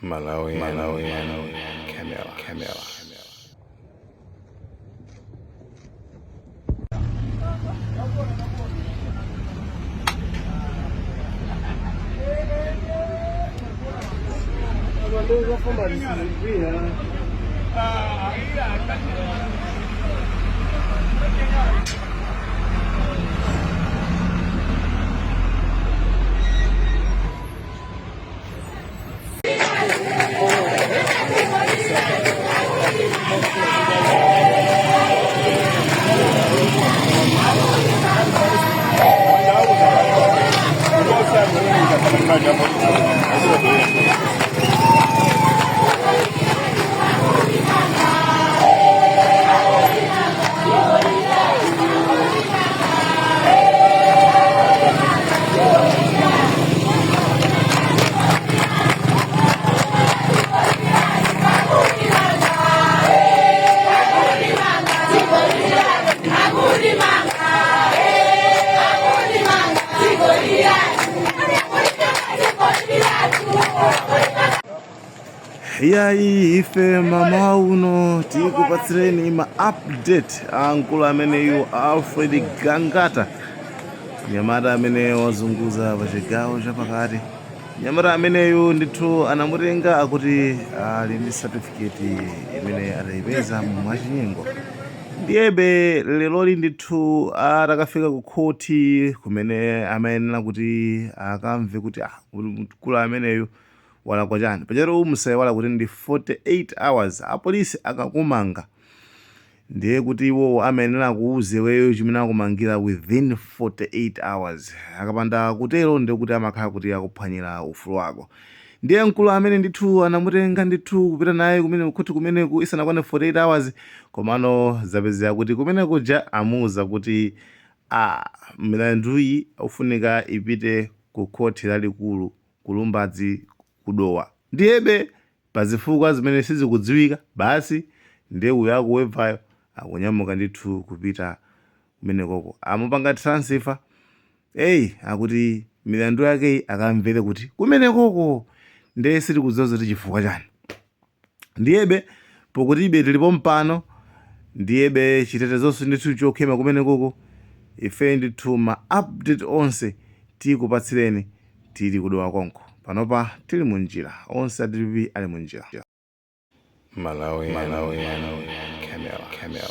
Malawi, Camera. Yayi ife mama uno tikupatsireni ma update ankulu ameneyu Alfred Gangata, nyamata amene wazunguza pa chigawo chapakati. Nyamata ameneyu ndithu anamutenga akuti ali ndi certificate imene atayipeza mwachinyengo. Ndiyebe leloli ndithu atakafika ku khoti kumene amayenera kuti akamve kuti mkulu ameneyu walakwa chani. Pachero musaiwala kuti ndi 48 hours apolisi akakumanga, ndiye kuti iwo amayenera kuuze weyo chimene akumangira within 48 hours. Akapanda kutero ndiye kuti amakhala kuti akuphwanyira ufulu wako. Ndiye mkulu amene ndithu anamutenga ndithu kupita naye kumene kuti kumeneku isanakwane 48 hours, komano zapezeka kuti kumene kuja amuuza kuti milanduyi ufunika ipite ku khoti lalikulu ku Lumbadzi kudowa. Ndiyebe pazifukwa zimene sizikudziwika basi ndiye uyo akuwebvayo akunyamuka ndithu kupita kumenekoko amupanga transfer akuti milandu yake akamvere kuti kumenekoko ndiye sitikudziwa kuti chifukwa chani. Ndiyebe pokutibe tilipo mpano, ndiyebe chitetezonso ndithu chokhema kumenekoko, ife ndithu ma update onse tikupatsireni tili kudowa konko. Panopa tili munjira, onse atilipi ali munjira. Malawi, Camera.